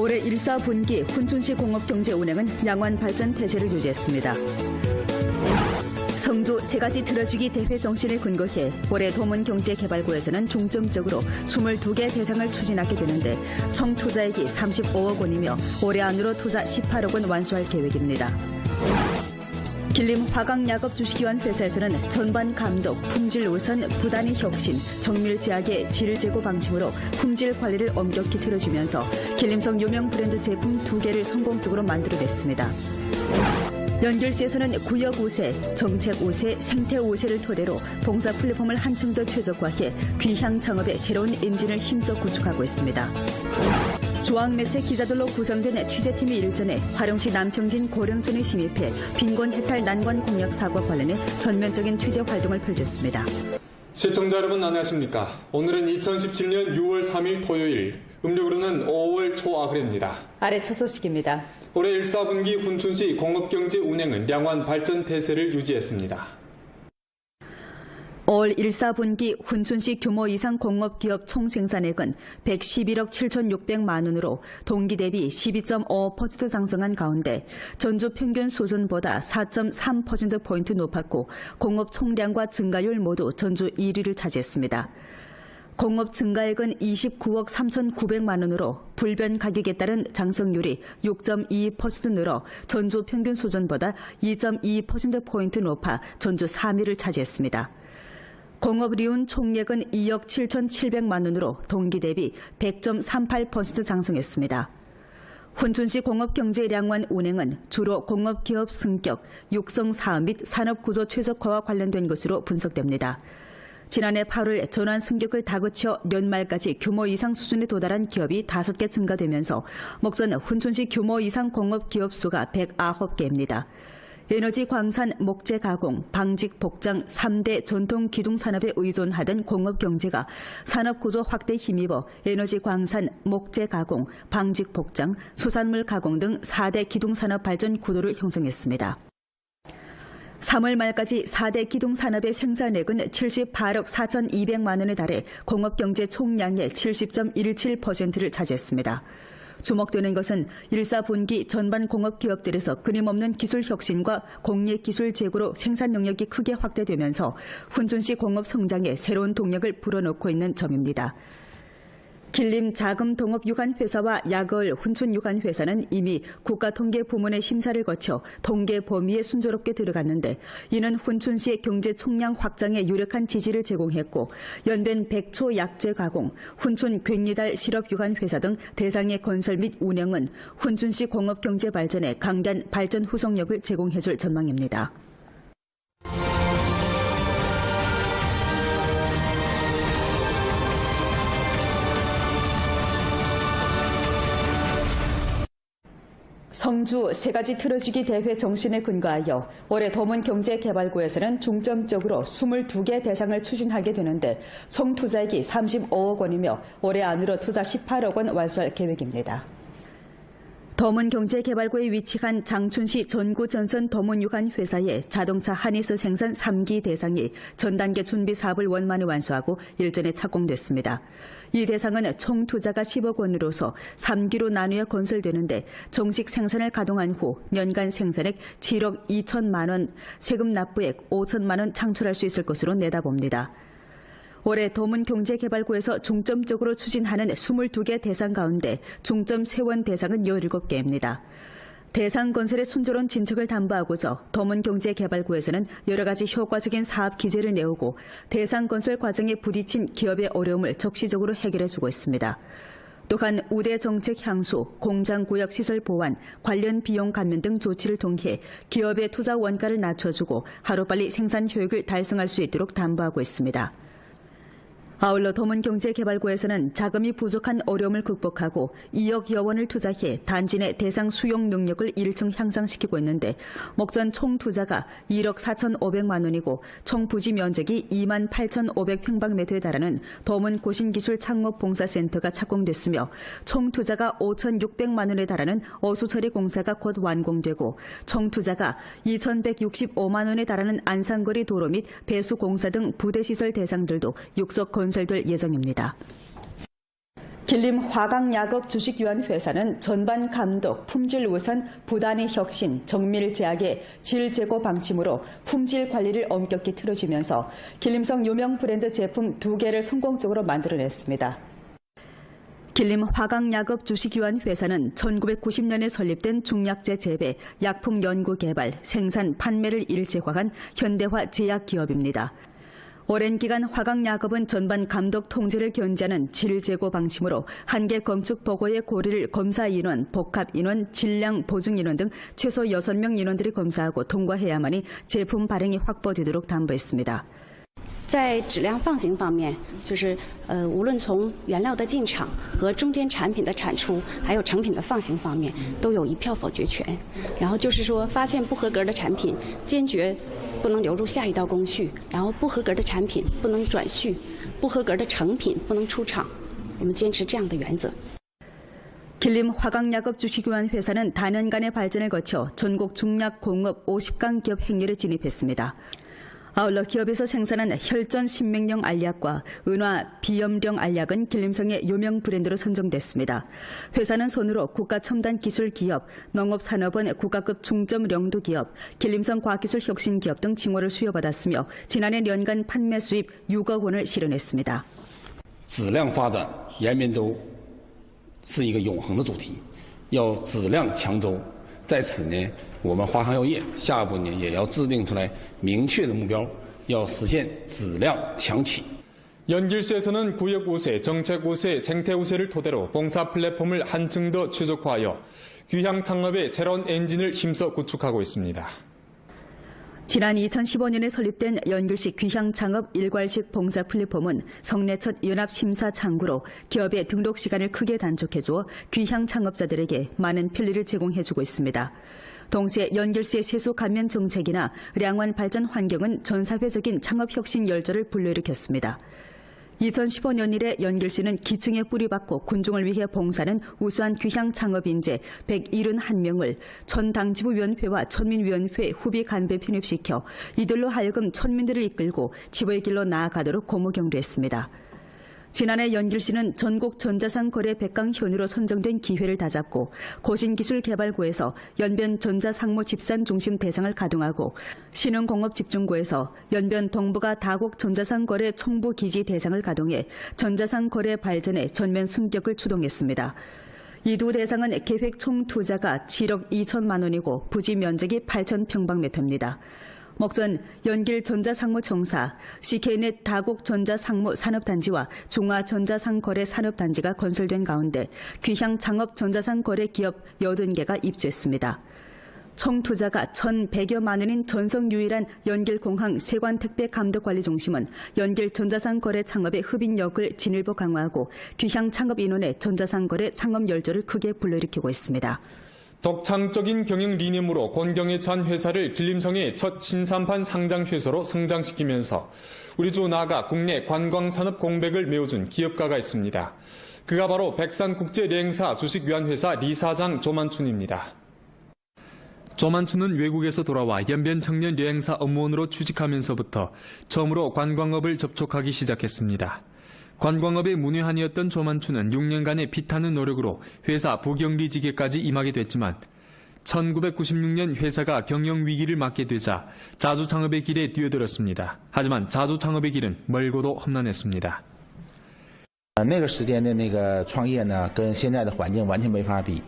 올해 1·4분기 훈춘시 공업경제운행은 양환 발전 태세를 유지했습니다. 성주 세가지 들어주기 대회 정신에 근거해 올해 도문경제개발구에서는 중점적으로 22개 대상을 추진하게 되는데 총 투자액이 35억 원이며 올해 안으로 투자 18억 원 완수할 계획입니다. 길림 화강약업 주식기관 회사에서는 전반 감독, 품질 우선, 부단위 혁신, 정밀 제약의 질 제고 방침으로 품질 관리를 엄격히 들어주면서 길림성 유명 브랜드 제품 2개를 성공적으로 만들어냈습니다. 연결시에서는 구역 우세, 정책 우세, 생태 우세를 토대로 봉사 플랫폼을 한층 더 최적화해 귀향 창업의 새로운 엔진을 힘써 구축하고 있습니다. 조항매체 기자들로 구성된 취재팀이 일전에 화룡시 남평진 고령촌에 침입해 빈곤 해탈 난관 공약 사과 관련해 전면적인 취재 활동을 펼쳤습니다. 시청자 여러분 안녕하십니까. 오늘은 2017년 6월 3일 토요일, 음력으로는 5월 초아그래입니다. 아래 첫 소식입니다. 올해 1·4분기 훈춘시 공업경제 운행은 양환 발전 태세를 유지했습니다. 올 1·4분기 훈춘시 규모 이상 공업기업 총생산액은 111억 7,600만 원으로 동기 대비 12.5% 상승한 가운데 전주 평균 수준보다 4.3%포인트 높았고 공업 총량과 증가율 모두 전주 1위를 차지했습니다. 공업 증가액은 29억 3,900만 원으로 불변 가격에 따른 장성률이 6.22% 늘어 전주 평균 수준보다 2.2%포인트 높아 전주 3위를 차지했습니다. 공업리운 총액은 2억 7,700만 원으로 동기 대비 100.38% 상승했습니다. 훈춘시 공업경제 양환 운행은 주로 공업기업 승격, 육성 사업 및 산업구조 최적화와 관련된 것으로 분석됩니다. 지난해 8월 전환 승격을 다그쳐 연말까지 규모 이상 수준에 도달한 기업이 5개 증가되면서 목전 훈춘시 규모 이상 공업기업 수가 109개입니다. 에너지 광산, 목재 가공, 방직 복장 3대 전통 기둥산업에 의존하던 공업경제가 산업구조 확대 힘입어 에너지 광산, 목재 가공, 방직 복장, 수산물 가공 등 4대 기둥산업 발전 구도를 형성했습니다. 3월 말까지 4대 기둥산업의 생산액은 78억 4,200만 원에 달해 공업경제 총량의 70.17%를 차지했습니다. 주목되는 것은 1·4분기 전반 공업기업들에서 끊임없는 기술 혁신과 공예기술 제고로 생산 영역이 크게 확대되면서 훈춘시 공업 성장에 새로운 동력을 불어넣고 있는 점입니다. 길림 자금동업유관회사와 야걸 훈춘유관회사는 이미 국가통계부문의 심사를 거쳐 통계 범위에 순조롭게 들어갔는데 이는 훈춘시의 경제 총량 확장에 유력한 지지를 제공했고 연변 백초 약재 가공, 훈춘 괭리달 실업유관회사 등 대상의 건설 및 운영은 훈춘시 공업경제 발전에 강단 발전 후속력을 제공해줄 전망입니다. 성주 세가지 틀어주기 대회 정신에 근거하여 올해 도문경제개발구에서는 중점적으로 22개 대상을 추진하게 되는데 총 투자액이 35억 원이며 올해 안으로 투자 18억 원 완수할 계획입니다. 도문경제개발구에 위치한 장춘시 전구전선 도문유관회사의 자동차 하니스 생산 3기 대상이 전 단계 준비 사업을 원만히 완수하고 일전에 착공됐습니다. 이 대상은 총 투자가 10억 원으로서 3기로 나누어 건설되는데 정식 생산을 가동한 후 연간 생산액 7억 2천만 원, 세금 납부액 5천만 원 창출할 수 있을 것으로 내다봅니다. 올해 도문경제개발구에서 중점적으로 추진하는 22개 대상 가운데 중점 세원 대상은 17개입니다. 대상 건설의 순조로운 진척을 담보하고자 도문경제개발구에서는 여러 가지 효과적인 사업 기제를 내오고 대상 건설 과정에 부딪힌 기업의 어려움을 적시적으로 해결해주고 있습니다. 또한 우대 정책 향수, 공장구역 시설 보완, 관련 비용 감면 등 조치를 통해 기업의 투자 원가를 낮춰주고 하루빨리 생산 효율을 달성할 수 있도록 담보하고 있습니다. 아울러 도문경제개발구에서는 자금이 부족한 어려움을 극복하고 2억여 원을 투자해 단지 내 대상 수용 능력을 1층 향상시키고 있는데 목전 총 투자가 1억 4,500만 원이고 총 부지 면적이 28,500평방미터에 달하는 도문고신기술창업봉사센터가 착공됐으며 총 투자가 5,600만 원에 달하는 어수처리 공사가 곧 완공되고 총 투자가 2,165만 원에 달하는 안산거리 도로 및 배수공사 등 부대시설 대상들도 육속 건설될 예정입니다. 길림 화강야급 주식유한회사는 전반 감독, 품질 우선, 부단의 혁신, 정밀 제약의 질 제고 방침으로 품질 관리를 엄격히 틀어주면서 길림성 유명 브랜드 제품 2개를 성공적으로 만들어냈습니다. 길림 화강야급 주식유한회사는 1990년에 설립된 중약제 재배, 약품 연구 개발, 생산, 판매를 일체화한 현대화 제약기업입니다. 오랜 기간 화강야급은 전반 감독 통제를 견제하는 질 제고 방침으로 한계 검측 보고의 고리를 검사 인원, 복합 인원, 질량 보증 인원 등 최소 6명 인원들이 검사하고 통과해야만이 제품 발행이 확보되도록 담보했습니다. 在质量放行方面，无论从原料的进场和中间产品的产出，还有成品的放行方面，都有一票否决权。然后就是说，发现不合格的产品，坚决不能流入下一道工序；然后不合格的产品不能转序，不合格的成品不能出厂。我们坚持这样的原则。 길림 화강야급 주식유한회사는 다년간의 발전을 거쳐 전국 중약 공업 50강 기업 행렬에 진입했습니다. 아울러 기업에서 생산한 혈전 신명령 알약과 은화 비염령 알약은 길림성의 유명 브랜드로 선정됐습니다. 회사는 손으로 국가첨단기술기업, 농업산업원 국가급 중점령도 기업, 길림성 과학기술혁신기업 등 칭호를 수여받았으며 지난해 연간 판매 수입 6억 원을 실현했습니다. 质量发展延绵州是一个永恒的主题，要质量强州。在此呢，我们华康药业下一步呢也要制定出来明确的目标，要实现质量强起。 연길시에서는 구역 우세, 정책 우세, 생태 우세를 토대로 봉사 플랫폼을 한층 더 최적화하여 귀향 창업의 새로운 엔진을 힘써 구축하고 있습니다. 지난 2015년에 설립된 연길시 귀향창업 일괄식 봉사 플랫폼은 성내 첫 연합심사 창구로 기업의 등록 시간을 크게 단축해주어 귀향창업자들에게 많은 편리를 제공해주고 있습니다. 동시에 연길시의 세수 감면 정책이나 량환 발전 환경은 전사회적인 창업혁신 열조를 불러일으켰습니다. 2015년 이래 연길시는 기층에 뿌리박고 군중을 위해 봉사는 우수한 귀향 창업 인재 171명을 촌당지부위원회와 촌민위원회 후비 간부에 편입시켜 이들로 하여금 촌민들을 이끌고 지부의 길로 나아가도록 고무경도했습니다. 지난해 연길시는 전국 전자상 거래 100강 현우로 선정된 기회를 다잡고 고신기술개발구에서 연변 전자상무 집산 중심 대상을 가동하고 신흥공업집중구에서 연변 동북아 다국 전자상 거래 총부 기지 대상을 가동해 전자상 거래 발전에 전면 승격을 추동했습니다. 이 두 대상은 계획 총 투자가 7억 2천만 원이고 부지 면적이 8,000평방미터입니다. 목전 연길 전자상무청사, CK넷 다국 전자상무 산업단지와 중화전자상거래 산업단지가 건설된 가운데 귀향 창업 전자상거래 기업 80개가 입주했습니다. 총 투자가 1,100여만 원인 전성 유일한 연길공항 세관택배감독관리중심은 연길 전자상거래 창업의 흡인력을 진일보 강화하고 귀향 창업 인원의 전자상거래 창업 열조를 크게 불러일으키고 있습니다. 독창적인 경영理念으로 곤경에 처한 회사를 길림성의 첫 신산판 상장 회사로 성장시키면서 우리 주 나아가 국내 관광산업 공백을 메워준 기업가가 있습니다. 그가 바로 백산국제여행사 주식유한회사 리사장 조만춘입니다. 조만춘은 외국에서 돌아와 연변 청년 여행사 업무원으로 취직하면서부터 처음으로 관광업을 접촉하기 시작했습니다. 관광업의 문외한이었던 조만춘은 6년간의 피타는 노력으로 회사 부경리지기까지 임하게 됐지만 1996년 회사가 경영위기를 맞게 되자 자주창업의 길에 뛰어들었습니다. 하지만 자주창업의 길은 멀고도 험난했습니다. 那个时间的那个创业呢，跟现在的环境完全没法比，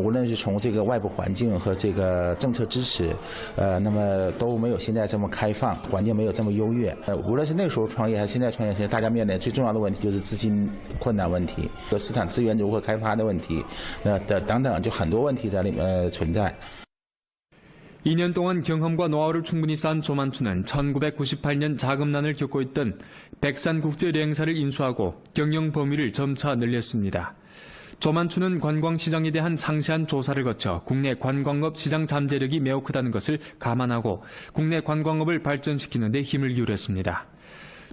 无论是从这个外部环境和这个政策支持，那么都没有现在这么开放，环境没有这么优越。无论是那个时候创业还是现在创业，现在大家面临最重要的问题就是资金困难问题和市场资源如何开发的问题，等等，就很多问题在里面存在。 2년 동안 경험과 노하우를 충분히 쌓은 조만춘은 1998년 자금난을 겪고 있던 백산국제여행사를 인수하고 경영 범위를 점차 늘렸습니다. 조만춘은 관광시장에 대한 상세한 조사를 거쳐 국내 관광업 시장 잠재력이 매우 크다는 것을 감안하고 국내 관광업을 발전시키는 데 힘을 기울였습니다.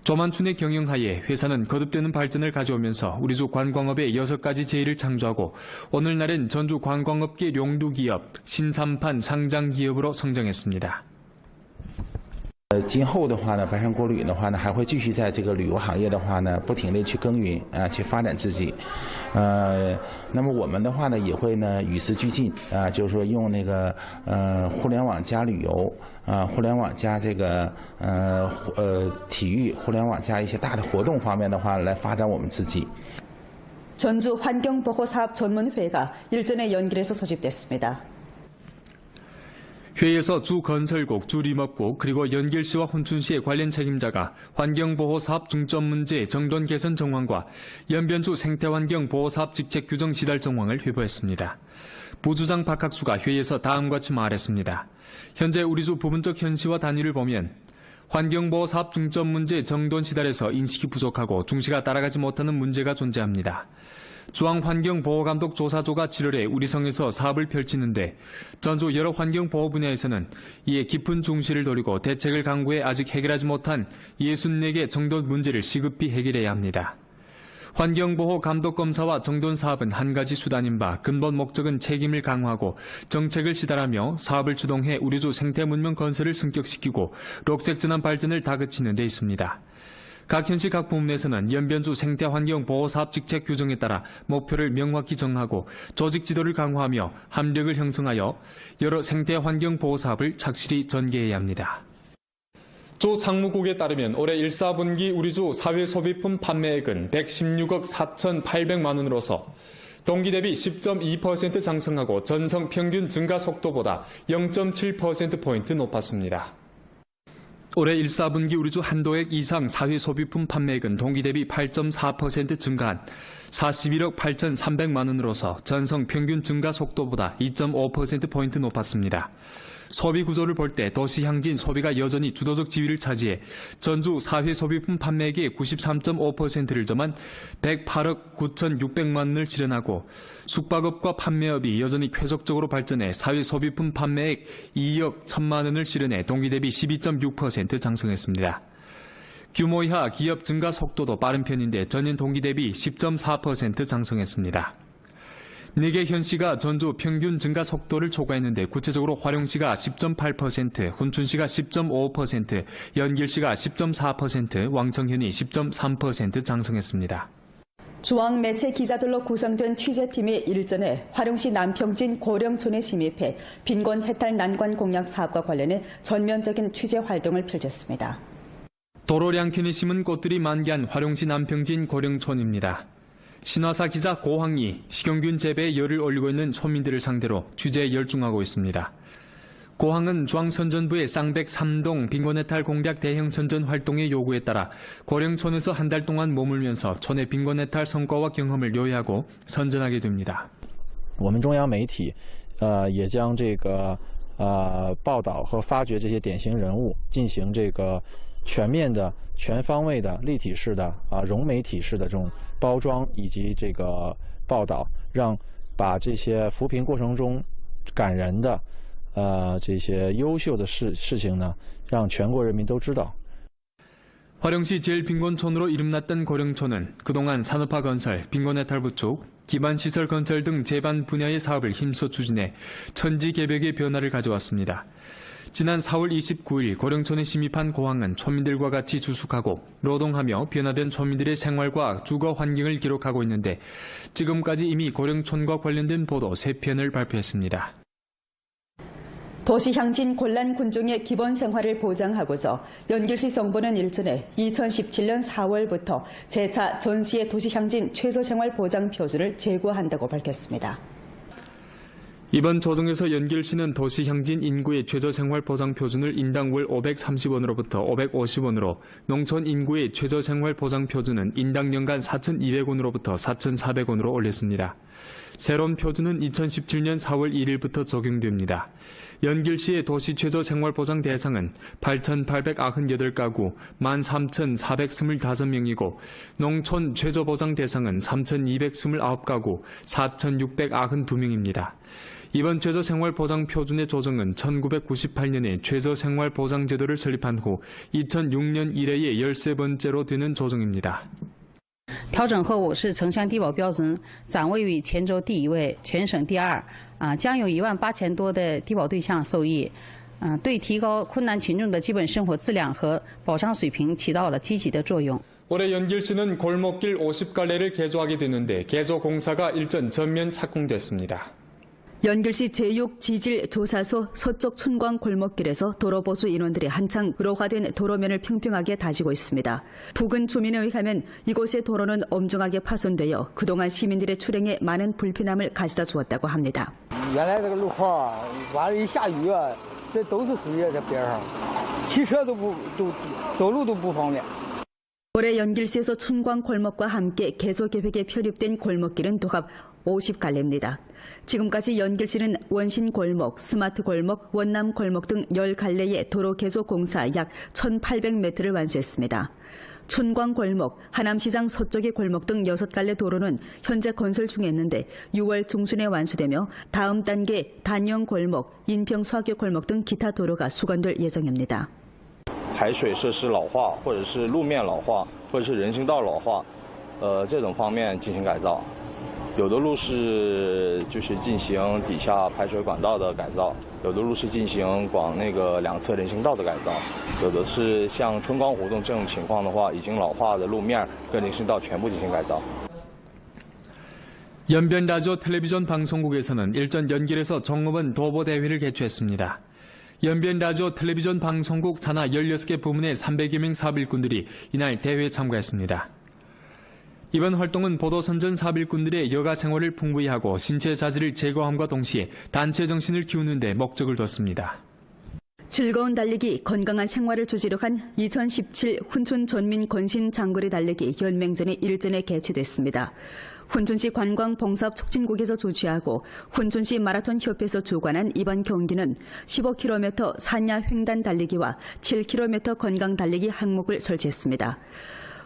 조만춘의 경영하에 회사는 거듭되는 발전을 가져오면서 우리주 관광업의 6가지 제의를 창조하고 오늘날엔 전주 관광업계 용두기업, 신삼판 상장기업으로 성장했습니다. 今后的话呢，白山国旅的话呢，还会继续在这个旅游行业的话呢，不停地去耕耘去发展自己。那么我们的话呢，也会呢与时俱进就是说用那个互联网加旅游互联网加这个体育，互联网加一些大的活动方面的话，来发展我们自己。 전주 환경보호사업 전문회의가 일전에 연길에서 소집됐습니다. 회의에서 주 건설국, 주 림업국, 그리고 연길시와 혼춘시의 관련 책임자가 환경보호사업 중점 문제 정돈 개선 정황과 연변주 생태환경보호사업 직책 규정 시달 정황을 회부했습니다. 부주장 박학수가 회의에서 다음과 같이 말했습니다. 현재 우리주 부분적 현시와 단위를 보면 환경보호사업 중점 문제 정돈 시달에서 인식이 부족하고 중시가 따라가지 못하는 문제가 존재합니다. 중앙환경보호감독조사조가 7월에 우리성에서 사업을 펼치는데 전주 여러 환경보호 분야에서는 이에 깊은 중시를 돌리고 대책을 강구해 아직 해결하지 못한 64개 정돈 문제를 시급히 해결해야 합니다. 환경보호 감독검사와 정돈사업은 한 가지 수단인 바 근본 목적은 책임을 강화하고 정책을 시달하며 사업을 주동해 우리주 생태문명 건설을 승격시키고 녹색전환 발전을 다그치는 데 있습니다. 각 현시 각 부문에서는 연변주 생태환경보호사업 직책 규정에 따라 목표를 명확히 정하고 조직 지도를 강화하며 합력을 형성하여 여러 생태환경보호사업을 착실히 전개해야 합니다. 조 상무국에 따르면 올해 1사분기 우리주 사회소비품 판매액은 116억 4,800만 원으로서 동기 대비 10.2% 상승하고 전성 평균 증가 속도보다 0.7%포인트 높았습니다. 올해 1사분기 우리주 한도액 이상 사회소비품 판매액은 동기 대비 8.4% 증가한 41억 8,300만 원으로서 전성 평균 증가 속도보다 2.5%포인트 높았습니다. 소비 구조를 볼 때 도시 향진 소비가 여전히 주도적 지위를 차지해 전주 사회 소비품 판매액의 93.5%를 점한 108억 9,600만 원을 실현하고 숙박업과 판매업이 여전히 쾌적적으로 발전해 사회 소비품 판매액 2억 1,000만 원을 실현해 동기 대비 12.6% 상승했습니다. 규모 이하 기업 증가 속도도 빠른 편인데 전년 동기 대비 10.4% 상승했습니다. 4개 현시가 전주 평균 증가 속도를 초과했는데 구체적으로 화룡시가 10.8%, 혼춘시가 10.5%, 연길시가 10.4%, 왕청현이 10.3% 상승했습니다. 중앙 매체 기자들로 구성된 취재팀이 일전에 화룡시 남평진 고령촌에 침입해 빈곤 해탈 난관 공약 사업과 관련해 전면적인 취재 활동을 펼쳤습니다. 도로량캔이 심은 꽃들이 만개한 화룡시 남평진 고령촌입니다. 신화사 기자 고항이 식용균 재배에 열을 올리고 있는村민들을 상대로 취재에 열중하고 있습니다. 고항은 중앙선전부의 쌍백 3동 빈곤해탈 공략 대형 선전 활동의 요구에 따라 고령촌에서 한 달 동안 머물면서 촌의 빈곤해탈 성과와 경험을 요약하고 선전하게 됩니다. 我们中央媒体也将这个报道和发掘这些典型人物进行这个 全面的、全方位的、立体式的融媒体式的这种包装以及这个报道，让把这些扶贫过程中感人的这些优秀的事情呢，让全国人民都知道。 화룡시 제일 빈곤촌으로 이름났던 고령촌은 그동안 산업화 건설, 빈곤해탈 부축, 기반시설 건설 등 제반 분야의 사업을 힘써 추진해 천지개벽의 변화를 가져왔습니다. 지난 4월 29일 고령촌에 침입한 고항은 촌민들과 같이 주숙하고 노동하며 변화된 촌민들의 생활과 주거 환경을 기록하고 있는데 지금까지 이미 고령촌과 관련된 보도 3편을 발표했습니다. 도시 향진 곤란 군중의 기본 생활을 보장하고서 연길시 정부는 일전에 2017년 4월부터 재차 전시의 도시 향진 최소 생활 보장 표준을 제고한다고 밝혔습니다. 이번 조정에서 연길시는 도시 향진 인구의 최저생활 보장 표준을 인당 월 530원으로부터 550원으로, 농촌 인구의 최저생활 보장 표준은 인당 연간 4,200원으로부터 4,400원으로 올렸습니다. 새로운 표준은 2017년 4월 1일부터 적용됩니다. 연길시의 도시 최저생활보장 대상은 8,898가구 13,425명이고 농촌 최저보장 대상은 3,229가구 4,692명입니다. 이번 최저생활보장표준의 조정은 1998년에 최저생활보장제도를 설립한 후 2006년 이래의 13번째로 되는 조정입니다. 调整后，我市城乡低保标准暂位于黔州第1位，全省第2，将有18000多的低保对象受益。对提高困难群众的基本生活质量和保障水平起到了积极的作用。 올해 연길시는 골목길 50갈래를 개조하게 되는데 개조 공사가 일전 전면 착공됐습니다. 연길시 제6지질조사소 서쪽 춘광 골목길에서 도로보수 인원들이 한창 으로화된 도로면을 평평하게 다지고 있습니다. 부근 주민에 의하면 이곳의 도로는 엄중하게 파손되어 그동안 시민들의 출행에 많은 불편함을 가져다 주었다고 합니다. 原来这个路况完了一下雨啊，这都是水在边上，骑车都走路都不方便。 올해 연길시에서 춘광 골목과 함께 개조 계획에 편입된 골목길은 도합 50갈래입니다. 지금까지 연길시는 원신 골목, 스마트 골목, 원남 골목 등 10갈래의 도로 개조 공사 약 1,800m를 완수했습니다. 춘광 골목, 하남시장 서쪽의 골목 등 6갈래 도로는 현재 건설 중에 있는데 6월 중순에 완수되며 다음 단계 단영 골목, 인평 수학교 골목 등 기타 도로가 수건될 예정입니다. 排水设施老化，或者是路面老化，或者是人行道老化，这种方面进行改造。有的路是就是进行底下排水管道的改造，有的路是进行广那个两侧人行道的改造，有的是像春光胡同这种情况的话，已经老化的路面跟人行道全部进行改造。 연변라디오 텔레비전 방송국에서는 일전 연길에서 종업원 도보 대회를 개최했습니다. 연변 라디오 텔레비전 방송국 산하 16개 부문의 300여 명 사업일꾼들이 이날 대회에 참가했습니다. 이번 활동은 보도선전 사업일꾼들의 여가 생활을 풍부히 하고 신체 자질을 제고함과 동시에 단체 정신을 키우는 데 목적을 뒀습니다. 즐거운 달리기, 건강한 생활을 주제로 한 2017 훈촌 전민 건신 장거리 달리기 연맹전이 일전에 개최됐습니다. 훈촌시 관광봉사업 촉진국에서 주최하고 훈촌시 마라톤 협회에서 주관한 이번 경기는 15km 산야 횡단 달리기와 7km 건강 달리기 항목을 설치했습니다.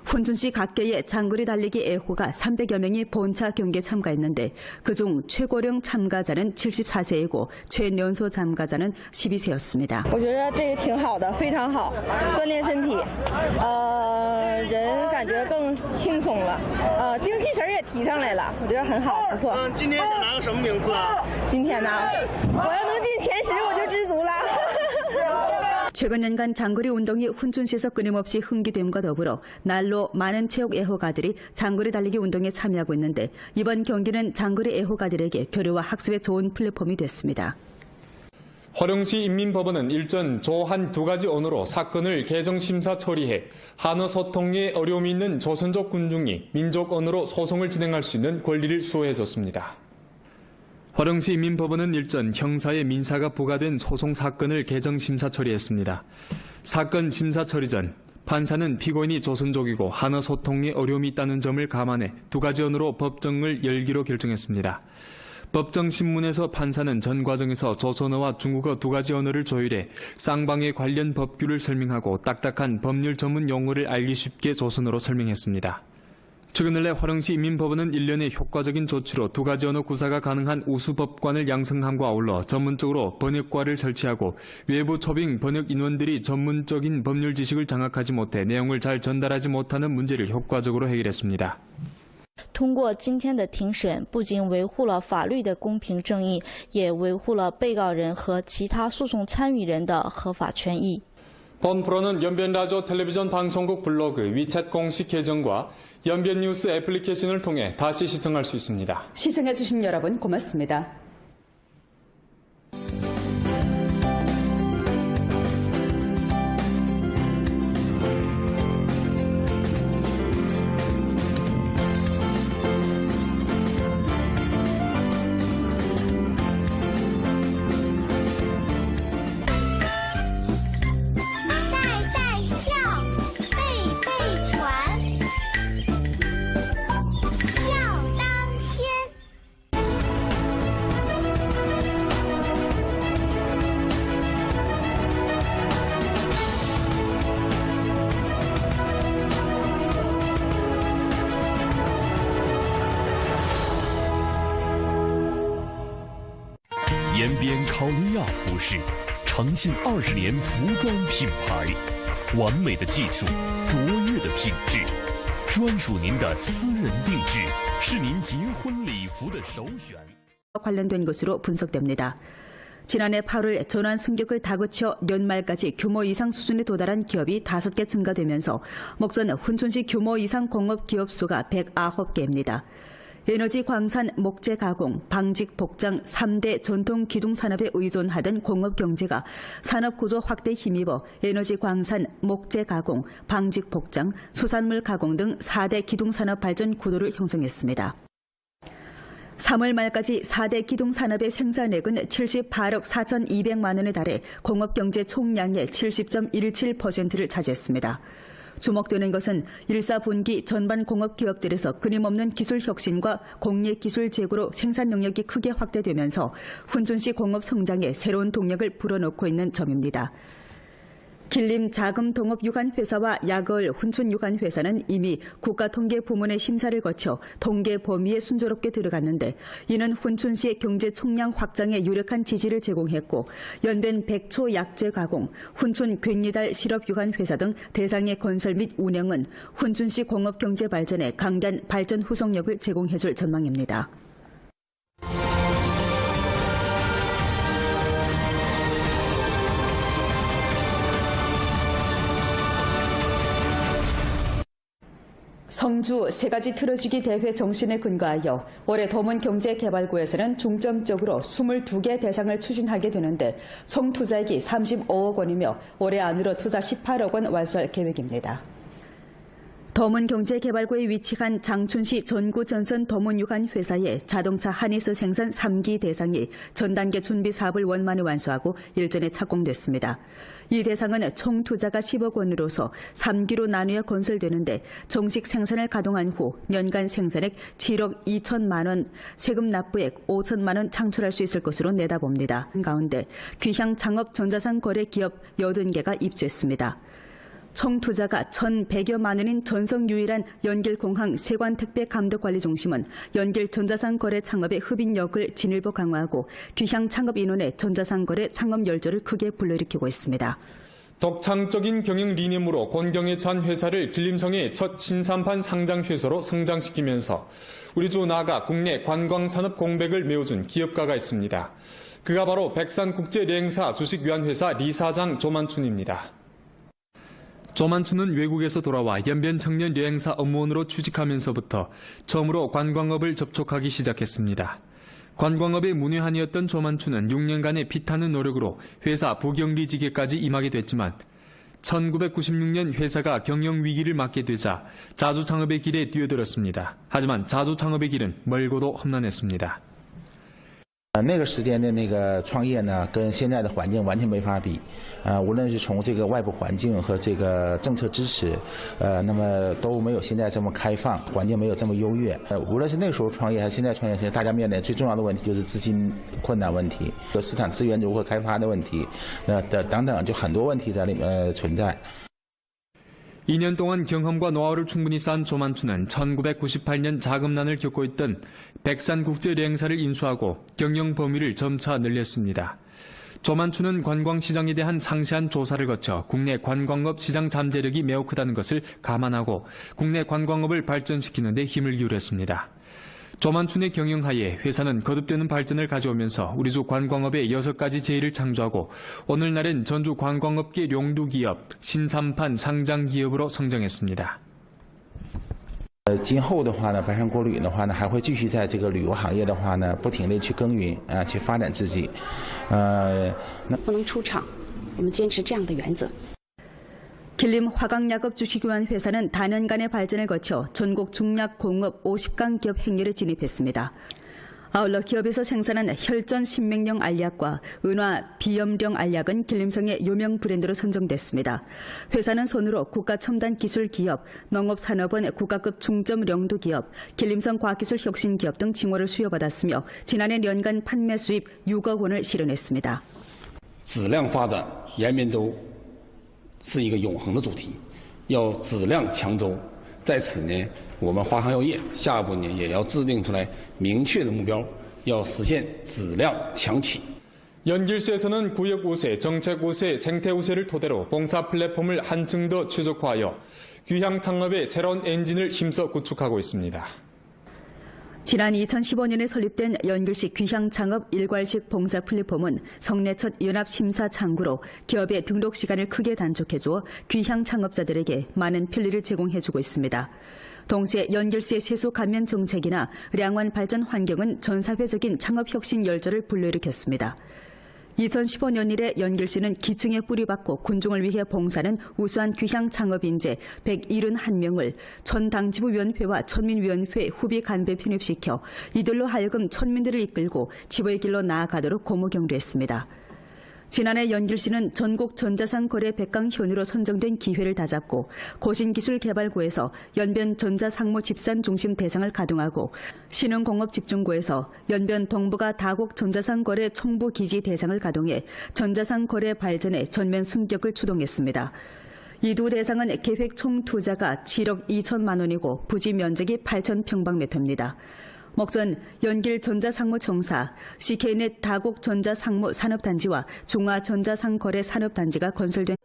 훈촌시 각계의 장거리 달리기 애호가 300여 명이 본차 경기에 참가했는데 그중 최고령 참가자는 74세이고 최연소 참가자는 12세였습니다. 我觉得这个挺好的，非常好，锻炼身体，人感觉更轻松了，精气神也提上来了，我觉得很好，不错。今天想拿个什么名次啊？今天呢，我要能进前10我就知足了。 최근 년간 장거리 운동이 훈촌시에서 끊임없이 흥기됨과 더불어 날로 많은 체육 애호가들이 장거리 달리기 운동에 참여하고 있는데 이번 경기는 장거리 애호가들에게 교류와 학습에 좋은 플랫폼이 됐습니다. 화령시 인민법원은 일전 조한 2가지 언어로 사건을 개정심사 처리해 한어 소통에 어려움이 있는 조선족 군중이 민족 언어로 소송을 진행할 수 있는 권리를 수호해줬습니다. 화령시 인민법원은 일전 형사의 민사가 부과된 소송 사건을 개정 심사 처리했습니다. 사건 심사 처리 전 판사는 피고인이 조선족이고 한어 소통에 어려움이 있다는 점을 감안해 2가지 언어로 법정을 열기로 결정했습니다. 법정 신문에서 판사는 전 과정에서 조선어와 중국어 2가지 언어를 조율해 쌍방의 관련 법규를 설명하고 딱딱한 법률 전문 용어를 알기 쉽게 조선어로 설명했습니다. 최근 근래 화령시 인민법원은 1년의 효과적인 조치로 2가지 언어 구사가 가능한 우수법관을 양성함과 아울러 전문적으로 번역과를 설치하고 외부 초빙 번역 인원들이 전문적인 법률 지식을 장악하지 못해 내용을 잘 전달하지 못하는 문제를 효과적으로 해결했습니다. 通过今天的庭审，不仅维护了法律的公平正义，也维护了被告人和其他诉讼参与人的合法权益。 본 프로는 연변라디오 텔레비전 방송국 블로그 위챗 공식 계정과 연변뉴스 애플리케이션을 통해 다시 시청할 수 있습니다. 시청해주신 여러분 고맙습니다.延边考利亚服饰，诚信20年服装品牌，完美的技术，卓越的品质，专属您的私人定制，是您结婚礼服的首选。 관련된 것으로 분석됩니다. 지난해 8월 전환 승격을 다그쳐 연말까지 규모 이상 수준에 도달한 기업이 5개 증가되면서 목전 훈촌시 규모 이상 공업 기업 수가 109개입니다. 에너지 광산, 목재 가공, 방직 복장 3대 전통 기둥 산업에 의존하던 공업 경제가 산업 구조 확대에 힘입어 에너지 광산, 목재 가공, 방직 복장, 수산물 가공 등 4대 기둥 산업 발전 구도를 형성했습니다. 3월 말까지 4대 기둥 산업의 생산액은 78억 4,200만 원에 달해 공업 경제 총량의 70.17%를 차지했습니다. 주목되는 것은 1사분기 전반 공업 기업들에서 끊임없는 기술 혁신과 공예 기술 제고로 생산 능력이 크게 확대되면서 훈촌시 공업 성장에 새로운 동력을 불어넣고 있는 점입니다. 길림 자금동업유관회사와 야걸 훈촌유관회사는 이미 국가통계부문의 심사를 거쳐 통계 범위에 순조롭게 들어갔는데 이는 훈촌시의 경제 총량 확장에 유력한 지지를 제공했고 연변 백초 약재 가공, 훈촌 괭이달 실업유관회사 등 대상의 건설 및 운영은 훈촌시 공업경제 발전에 강단 발전 후속력을 제공해줄 전망입니다. 성주 세가지 틀어주기 대회 정신에 근거하여 올해 도문경제개발구에서는 중점적으로 22개 대상을 추진하게 되는데 총 투자액이 35억 원이며 올해 안으로 투자 18억 원 완수할 계획입니다. 도문경제개발구에 위치한 장춘시 전구전선 도문유관회사의 자동차 하니스 생산 3기 대상이 전 단계 준비 사업을 원만히 완수하고 일전에 착공됐습니다. 이 대상은 총 투자가 10억 원으로서 3기로 나누어 건설되는데 정식 생산을 가동한 후 연간 생산액 7억 2천만 원, 세금 납부액 5천만 원 창출할 수 있을 것으로 내다봅니다. 가운데 귀향 창업 전자상 거래 기업 80개가 입주했습니다. 총 투자가 1,100여만 원인 전성 유일한 연길공항 세관택배감독관리중심은 연길 전자상 거래 창업의 흡인력을 진일보 강화하고 귀향 창업 인원의 전자상 거래 창업 열조를 크게 불러일으키고 있습니다. 독창적인 경영理念으로 곤경에 처한 회사를 길림성의 첫 신산판 상장 회사로 성장시키면서 우리주 나아가 국내 관광산업 공백을 메워준 기업가가 있습니다. 그가 바로 백산국제여행사 주식위안회사 리사장 조만춘입니다. 조만춘은 외국에서 돌아와 연변 청년 여행사 업무원으로 취직하면서부터 처음으로 관광업을 접촉하기 시작했습니다. 관광업의 문외한이었던 조만춘은 6년간의 피타는 노력으로 회사 부경리지기까지 임하게 됐지만 1996년 회사가 경영위기를 맞게 되자 자주창업의 길에 뛰어들었습니다. 하지만 자주창업의 길은 멀고도 험난했습니다. 那个时间的那个创业呢，跟现在的环境完全没法比，无论是从这个外部环境和这个政策支持，那么都没有现在这么开放，环境没有这么优越。无论是那个时候创业还是现在创业，现在大家面临最重要的问题就是资金困难问题和市场资源如何开发的问题，等等，就很多问题在里面存在。 2년 동안 경험과 노하우를 충분히 쌓은 조만춘은 1998년 자금난을 겪고 있던 백산국제여행사를 인수하고 경영 범위를 점차 늘렸습니다. 조만춘은 관광시장에 대한 상세한 조사를 거쳐 국내 관광업 시장 잠재력이 매우 크다는 것을 감안하고 국내 관광업을 발전시키는 데 힘을 기울였습니다. 조만춘의 경영하에 회사는 거듭되는 발전을 가져오면서 우리주 관광업의 6가지 제의를 창조하고 오늘날엔 전주 관광업계 용두기업, 신삼판 상장기업으로 성장했습니다. 今后的话呢，白山国旅的话呢，还会继续在这个旅游行业的话呢，不停地去耕耘去发展自己。不能出场，我们坚持这样的原则。 길림 화강약업 주식위안회사는 단연간의 발전을 거쳐 전국 중약 공업 50강 기업 행렬에 진입했습니다. 아울러 기업에서 생산한 혈전 신명령 알약과 은화 비염령 알약은 길림성의 유명 브랜드로 선정됐습니다. 회사는 손으로 국가첨단기술기업, 농업산업원 국가급 중점령도 기업, 길림성 과학기술혁신기업 등 칭호를 수여받았으며 지난해 연간 판매 수입 6억 원을 실현했습니다. 质量发展延绵州 是一个永恒的主题，要质量强州。在此呢，我们华航药业下一步呢也要制定出来明确的目标，要实现质量强起。 연길시에서는 구역 우세, 정책 우세, 생태 우세를 토대로 봉사 플랫폼을 한층 더 최적화하여 귀향 창업의 새로운 엔진을 힘써 구축하고 있습니다. 지난 2015년에 설립된 연길식 귀향창업 일괄식 봉사 플랫폼은 성내 첫 연합심사 창구로 기업의 등록 시간을 크게 단축해주어 귀향창업자들에게 많은 편리를 제공해주고 있습니다. 동시에 연길시의 세수 감면 정책이나 량환 발전 환경은 전사회적인 창업혁신 열조를 불러일으켰습니다. 2015년 이래 연길시는 기층에 뿌리박고 군중을 위해 봉사하는 우수한 귀향 창업 인재 171명을 천당지부위원회와 천민위원회 후비 간부에 편입시켜 이들로 하여금 천민들을 이끌고 지부의 길로 나아가도록 고무 격려했습니다. 지난해 연길시는 전국 전자상 거래 100강 현우로 선정된 기회를 다잡고 고신기술개발구에서 연변 전자상무 집산 중심 대상을 가동하고 신흥공업집중구에서 연변 동북아 다국 전자상 거래 총부 기지 대상을 가동해 전자상 거래 발전에 전면 승격을 추동했습니다. 이 두 대상은 계획 총 투자가 7억 2천만 원이고 부지 면적이 8,000평방미터입니다. 목전 연길 전자상무청사, CK넷 다국 전자상무 산업단지와 중화전자상거래 산업단지가 건설된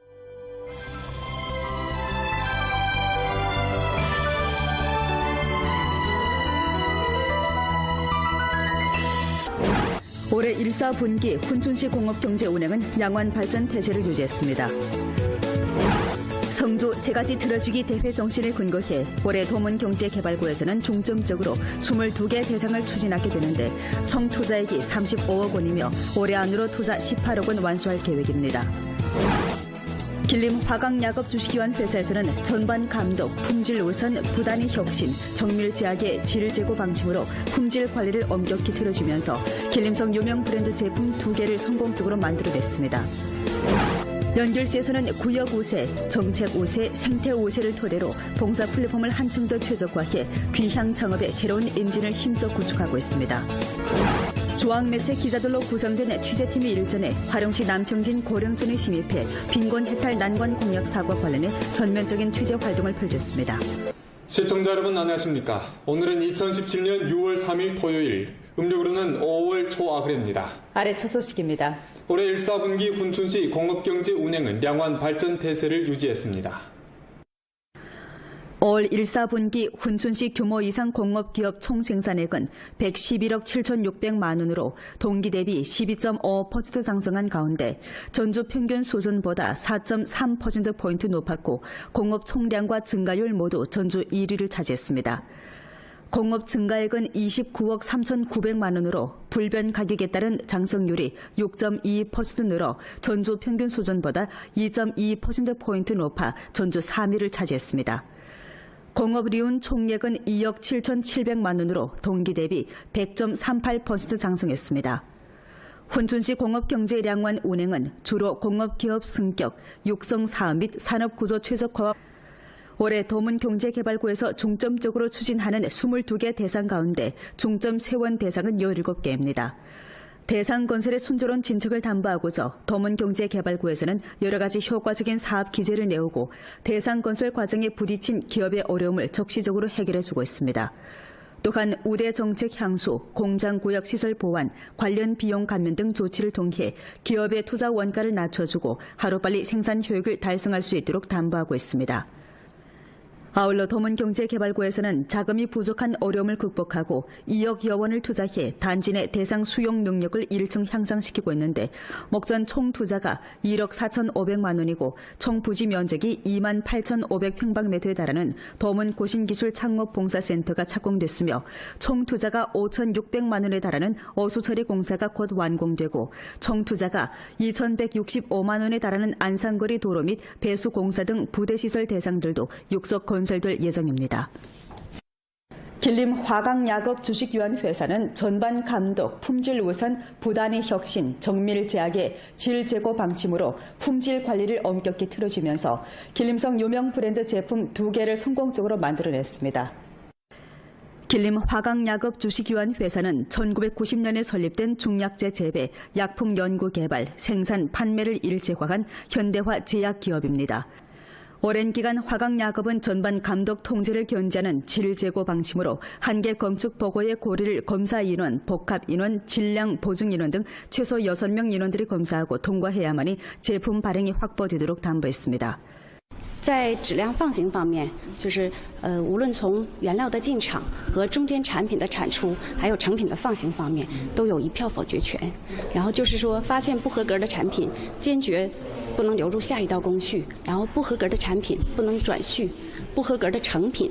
올해 1사분기 훈춘시 공업경제운행은 양환 발전 태세를 유지했습니다. 성주 세가지 들어주기 대회 정신을 근거해 올해 도문경제개발구에서는 중점적으로 22개 대상을 추진하게 되는데 총 투자액이 35억 원이며 올해 안으로 투자 18억 원 완수할 계획입니다. 길림 화강야급 주식기관 회사에서는 전반 감독, 품질 우선, 부단위 혁신, 정밀 제약의 질 제고 방침으로 품질 관리를 엄격히 틀어주면서 길림성 유명 브랜드 제품 2개를 성공적으로 만들어냈습니다. 연길시에서는 구역 우세, 정책 우세, 생태 우세를 토대로 봉사 플랫폼을 한층 더 최적화해 귀향 창업의 새로운 엔진을 힘써 구축하고 있습니다. 조항매체 기자들로 구성된 취재팀이 일전에 화령시 남평진 고령촌에 침입해 빈곤 해탈 난관 공약 사과 관련해 전면적인 취재 활동을 펼쳤습니다. 시청자 여러분 안녕하십니까? 오늘은 2017년 6월 3일 토요일, 음력으로는 5월 초아그래입니다. 아래 첫 소식입니다. 올해 1사분기 훈춘시 공업경제 운행은 양환 발전 태세를 유지했습니다. 올 1사분기 훈춘시 규모 이상 공업기업 총생산액은 111억 7,600만 원으로 동기 대비 12.5% 상승한 가운데 전주 평균 수준보다 4.3%포인트 높았고 공업 총량과 증가율 모두 전주 1위를 차지했습니다. 공업 증가액은 29억 3,900만 원으로 불변 가격에 따른 장성률이 6.2% 늘어 전주 평균 수준보다 2.2%포인트 높아 전주 3위를 차지했습니다. 공업리운 총액은 2억 7,700만 원으로 동기 대비 100.38% 상승했습니다. 훈춘시 공업경제 량환 운행은 주로 공업기업 승격, 육성 사업 및 산업구조 최적화와 올해 도문경제개발구에서 중점적으로 추진하는 22개 대상 가운데 중점 세원 대상은 17개입니다. 대상 건설의 순조로운 진척을 담보하고자 도문경제개발구에서는 여러 가지 효과적인 사업 기제를 내오고 대상 건설 과정에 부딪힌 기업의 어려움을 적시적으로 해결해주고 있습니다. 또한 우대 정책 향수, 공장구역 시설 보완, 관련 비용 감면 등 조치를 통해 기업의 투자 원가를 낮춰주고 하루빨리 생산 효율을 달성할 수 있도록 담보하고 있습니다. 아울러 도문경제개발구에서는 자금이 부족한 어려움을 극복하고 2억여 원을 투자해 단지 내 대상 수용 능력을 1층 향상시키고 있는데 목전 총 투자가 1억 4,500만 원이고 총 부지 면적이 2만 8,500평방미터에 달하는 도문고신기술창업봉사센터가 착공됐으며 총 투자가 5,600만 원에 달하는 어수처리 공사가 곧 완공되고 총 투자가 2,165만 원에 달하는 안산거리 도로 및 배수공사 등 부대시설 대상들도 육석 건설될 예정입니다. 길림 화강야급 주식위원회사는 전반 감독, 품질 우선, 부단위 혁신, 정밀 제약의 질 제고 방침으로 품질 관리를 엄격히 틀어주면서 길림성 유명 브랜드 제품 2개를 성공적으로 만들어냈습니다. 길림 화강야급 주식위원회사는 1990년에 설립된 중약제 재배, 약품 연구 개발, 생산, 판매를 일체화한 현대화 제약기업입니다. 오랜 기간 화강야급은 전반 감독 통제를 견제하는 질 제고 방침으로 한계 건축 보고의 고리를 검사 인원, 복합 인원, 질량 보증 인원 등 최소 6명 인원들이 검사하고 통과해야만이 제품 발행이 확보되도록 담보했습니다. 在质量放行方面，就是无论从原料的进场和中间产品的产出，还有成品的放行方面，都有一票否决权。然后就是说，发现不合格的产品，坚决不能流入下一道工序，然后不合格的产品不能转序，不合格的成品